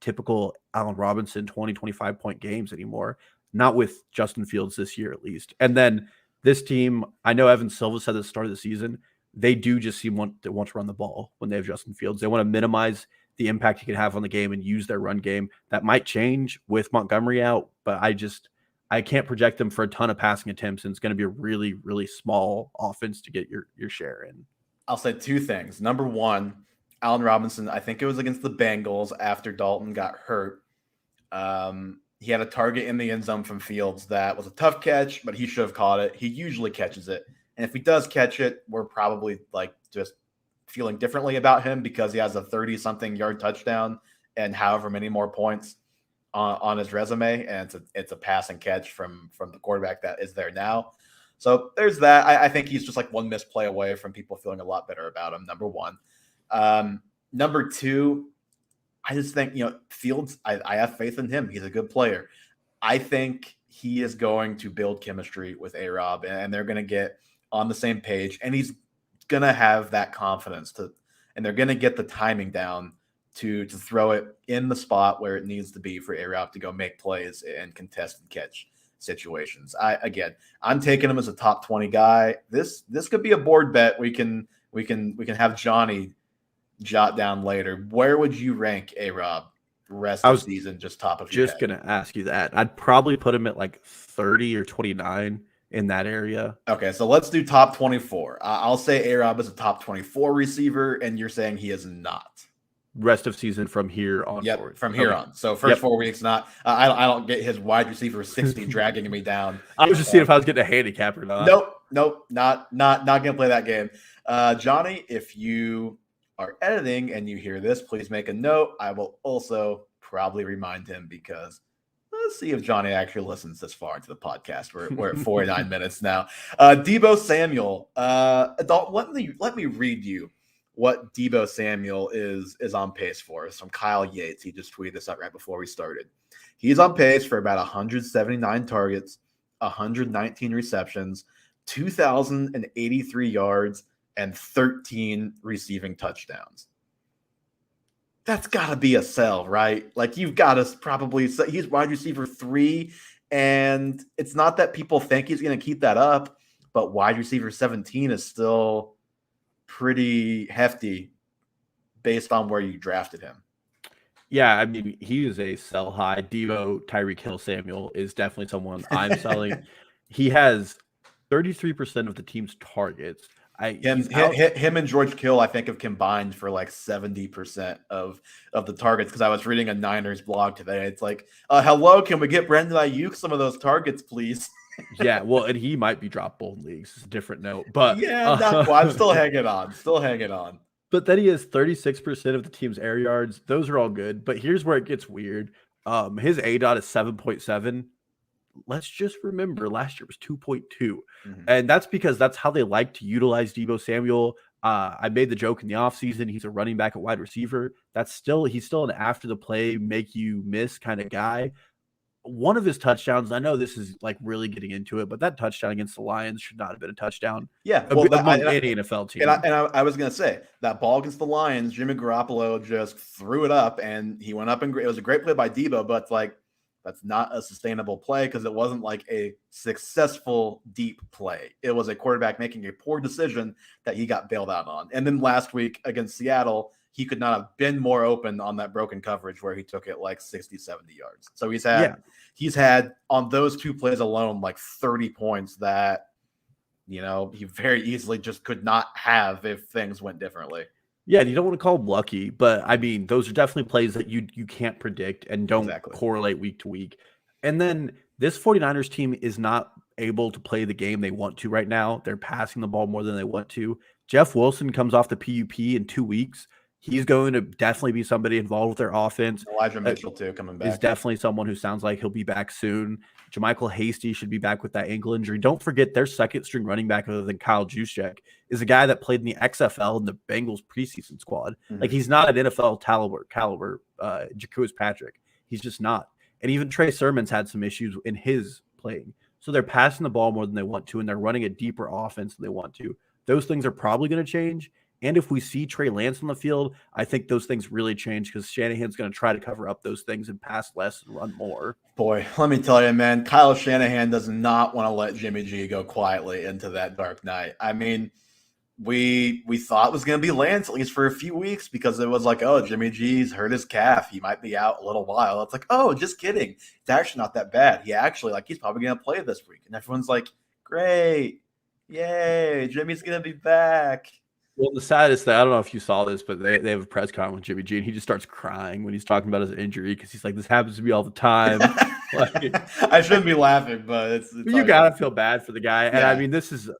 typical Allen Robinson 20, 25 point games anymore. Not with Justin Fields this year, at least. And then this team, I know Evan Silva said at the start of the season, they do just want to run the ball when they have Justin Fields. They want to minimize the impact he could have on the game and use their run game. That might change with Montgomery out, but I can't project them for a ton of passing attempts, and it's going to be a really, really small offense to get your share in. I'll say 2 things. Number one, Allen Robinson, I think it was against the Bengals after Dalton got hurt. He had a target in the end zone from Fields that was a tough catch, but he should have caught it. He usually catches it. And if he does catch it, we're probably like just feeling differently about him because he has a 30-something yard touchdown and however many more points on his resume. And it's a pass and catch from the quarterback that is there now. So there's that. I think he's just like one misplay away from people feeling a lot better about him, number one. Number two, I just think, Fields, I have faith in him. He's a good player. I think he is going to build chemistry with A-Rob, and they're going to get on the same page, and he's going to have that confidence and they're going to get the timing down to throw it in the spot where it needs to be for A-Rob to go make plays and contest and catch situations. I'm taking him as a top 20 guy. This could be a board bet we can have Johnny jot down later. Where would you rank A-Rob rest of the season, just top of your head? Just going to ask you that. I'd probably put him at like 30 or 29 in that area. Okay, so let's do top 24. I'll say A-Rob is a top 24 receiver, and you're saying he is not. Rest of season from here on. Yep, from here on. So first 4 weeks, not. I don't get his wide receiver 60 dragging me down. I was just seeing if I was getting a handicap or not. Nope, not gonna play that game. Johnny, if you are editing and you hear this, please make a note. I will also probably remind him because let's see if Johnny actually listens this far into the podcast. We're at 49 minutes now. Deebo Samuel. Let me read you what Deebo Samuel is on pace for. It's from Kyle Yates. He just tweeted this out right before we started. He's on pace for about 179 targets, 119 receptions, 2,083 yards, and 13 receiving touchdowns. That's got to be a sell, right? Like, you've got to probably – he's wide receiver 3, and it's not that people think he's going to keep that up, but wide receiver 17 is still pretty hefty based on where you drafted him. Yeah, I mean, he is a sell high. Deebo, Tyreek Hill, Samuel is definitely someone I'm selling. He has 33% of the team's targets. Him and George Kittle, I think, have combined for like 70% of the targets. Because I was reading a Niners blog today. It's like, hello, can we get Brandon Ayuk some of those targets, please? Yeah, well, and he might be droppable in leagues. It's a different note, but yeah, I'm still hanging on. But then he has 36% of the team's air yards. Those are all good. But here's where it gets weird. His ADOT is 7.7. Let's just remember last year was 2.2. Mm-hmm. And that's because that's how they like to utilize Deebo Samuel. I made the joke in the offseason. He's a running back at wide receiver. He's still an after the play, make you miss kind of guy. One of his touchdowns, I know this is like really getting into it, but that touchdown against the Lions should not have been a touchdown. Yeah, well, among any NFL team. I was gonna say that ball against the Lions, Jimmy Garoppolo just threw it up, and he went up, and it was a great play by Debo, but like that's not a sustainable play because it wasn't like a successful deep play. It was a quarterback making a poor decision that he got bailed out on. And then last week against Seattle, he could not have been more open on that broken coverage where he took it like 60, 70 yards. So he's had on those two plays alone like 30 points that, you know, he very easily just could not have if things went differently. Yeah, you don't want to call them lucky, but I mean, those are definitely plays that you can't predict and don't correlate week to week. And then this 49ers team is not able to play the game they want to right now. They're passing the ball more than they want to. Jeff Wilson comes off the PUP in 2 weeks. He's going to definitely be somebody involved with their offense. Elijah Mitchell, too, coming back. Is definitely someone who sounds like he'll be back soon. JaMycal Hasty should be back with that ankle injury. Don't forget their second-string running back other than Kyle Juszczyk is a guy that played in the XFL in the Bengals preseason squad. Mm-hmm. Like, he's not an NFL caliber Jacuz Patrick. He's just not. And even Trey Sermons had some issues in his playing. So they're passing the ball more than they want to, and they're running a deeper offense than they want to. Those things are probably going to change. And if we see Trey Lance on the field, I think those things really change because Shanahan's going to try to cover up those things and pass less and run more. Boy, let me tell you, man, Kyle Shanahan does not want to let Jimmy G go quietly into that dark night. I mean, we thought it was going to be Lance at least for a few weeks because it was like, oh, Jimmy G's hurt his calf. He might be out a little while. It's like, oh, just kidding. It's actually not that bad. He's probably going to play this week. And everyone's like, great. Yay, Jimmy's going to be back. Well, the saddest thing, I don't know if you saw this, but they have a press conference with Jimmy G, and he just starts crying when he's talking about his injury because he's like, this happens to me all the time. Like, I shouldn't be laughing, but it's you got to feel bad for the guy. And I mean, this is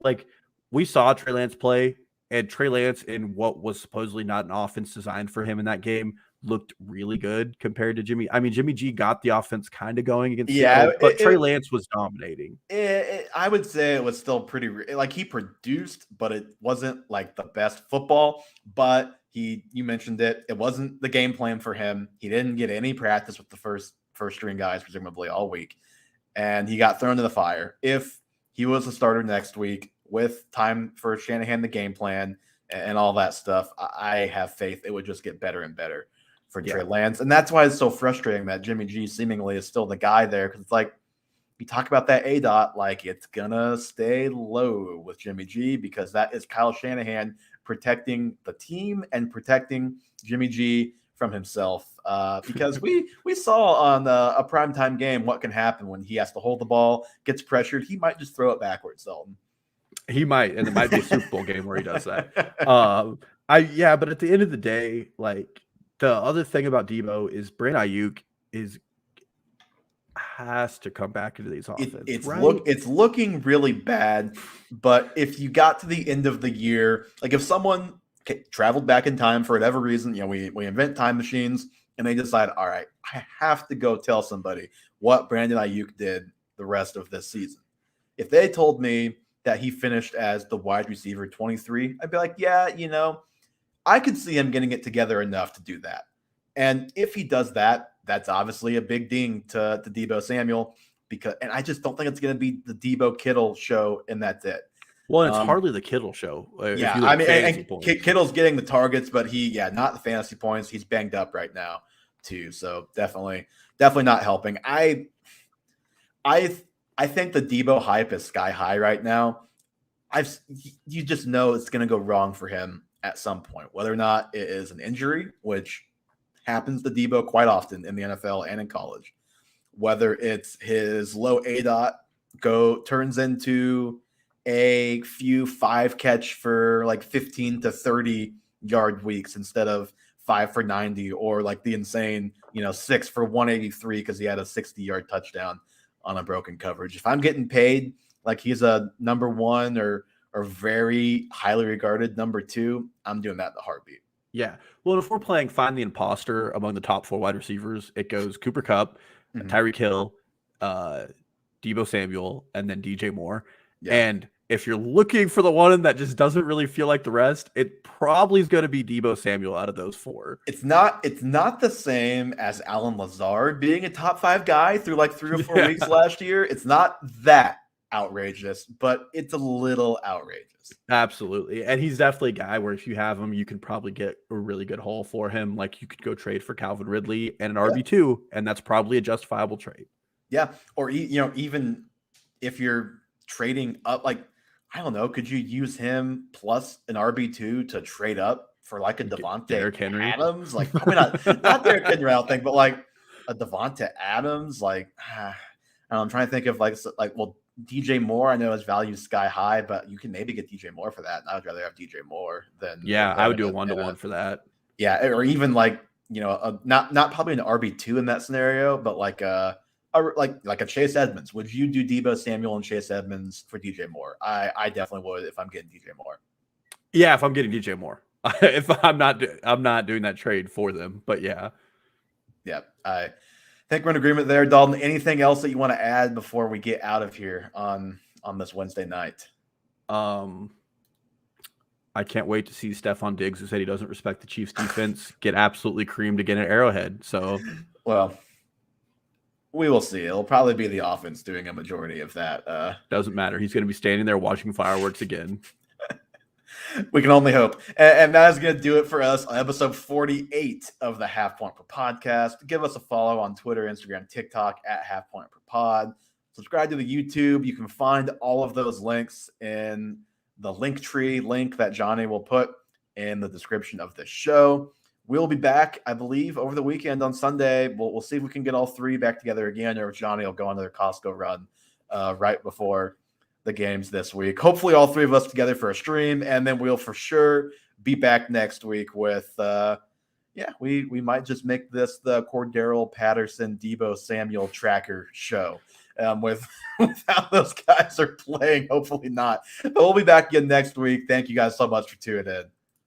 like we saw Trey Lance play, and Trey Lance in what was supposedly not an offense designed for him in that game looked really good compared to Jimmy. I mean, Jimmy G got the offense kind of going against Seattle, but Trey Lance was dominating. I would say it was still pretty like he produced, but it wasn't like the best football. But you mentioned it. It wasn't the game plan for him. He didn't get any practice with the first string guys, presumably all week, and he got thrown to the fire. If he was a starter next week with time for Shanahan, the game plan and all that stuff, I have faith it would just get better and better for Trey Lance. And that's why it's so frustrating that Jimmy G seemingly is still the guy there. Cause it's like, you talk about that ADOT, like it's gonna stay low with Jimmy G because that is Kyle Shanahan protecting the team and protecting Jimmy G from himself. Because we saw on a primetime game what can happen when he has to hold the ball, gets pressured. He might just throw it backwards, Dalton. He might, and it might be a Super Bowl game where he does that. But at the end of the day, like, the other thing about Debo is Brandon Ayuk has to come back into these offenses. It's looking really bad, but if you got to the end of the year, like if someone traveled back in time for whatever reason, you know, we invent time machines and they decide, all right, I have to go tell somebody what Brandon Ayuk did the rest of this season. If they told me that he finished as the wide receiver 23, I'd be like, yeah, you know, I could see him getting it together enough to do that. And if he does that, that's obviously a big ding to Deebo Samuel and I just don't think it's going to be the Deebo Kittle show and that's it. Well, it's hardly the Kittle show. Yeah, I mean, and Kittle's getting the targets, but not the fantasy points. He's banged up right now too. So definitely not helping. I think the Deebo hype is sky high right now. You just know it's going to go wrong for him at some point, whether or not it is an injury, which happens to Deebo quite often in the NFL and in college, whether it's his low ADOT turns into a few 5 catch for like 15 to 30 yard weeks instead of 5 for 90 or like the insane, 6 for 183 because he had a 60-yard touchdown on a broken coverage. If I'm getting paid like he's a number 1 or very highly regarded number 2, I'm doing that in the heartbeat. Yeah. Well, if we're playing Find the Imposter among the top 4 wide receivers, it goes Cooper Kupp, Tyreek Hill, Deebo Samuel, and then DJ Moore. Yeah. And if you're looking for the one that just doesn't really feel like the rest, it probably is going to be Deebo Samuel out of those 4. It's not the same as Alan Lazard being a top 5 guy through like 3 or 4 weeks last year. It's not that outrageous, but it's a little outrageous. Absolutely. And he's definitely a guy where if you have him, you can probably get a really good haul for him. Like you could go trade for Calvin Ridley and an RB2, and that's probably a justifiable trade. Yeah. Or, even if you're trading up, like, I don't know, could you use him plus an RB2 to trade up for like a Devontae Adams? Like, probably not Derrick Henry, I don't think, but like a Devontae Adams. Like, I'm trying to think of well, DJ Moore, I know his value is sky high, but you can maybe get DJ Moore for that. And I would rather have DJ Moore than I would do a 1-to-1 for that. Yeah, or even like not probably an RB2 in that scenario, but like a Chase Edmonds. Would you do Deebo Samuel and Chase Edmonds for DJ Moore? I definitely would if I'm getting DJ Moore. Yeah, if I'm getting DJ Moore, if I'm not doing that trade for them, but yeah. I think we're in agreement there. Dalton, anything else that you want to add before we get out of here on this Wednesday night? I can't wait to see Stephon Diggs, who said he doesn't respect the Chiefs defense, get absolutely creamed again at Arrowhead. So, well, we will see. It'll probably be the offense doing a majority of that. Doesn't matter. He's going to be standing there watching fireworks again. We can only hope. And that is going to do it for us on episode 48 of the Half Point Per Podcast. Give us a follow on Twitter, Instagram, TikTok at Half Point Per Pod. Subscribe to the YouTube. You can find all of those links in the Linktree link that Johnny will put in the description of the show. We'll be back, I believe, over the weekend on Sunday. We'll see if we can get all 3 back together again, or if Johnny will go on their Costco run right before the games this week. Hopefully all 3 of us together for a stream, and then we'll for sure be back next week with we might just make this the Cordero Patterson Deebo Samuel tracker show with how those guys are playing. Hopefully not, but we'll be back again next week. Thank you guys so much for tuning in.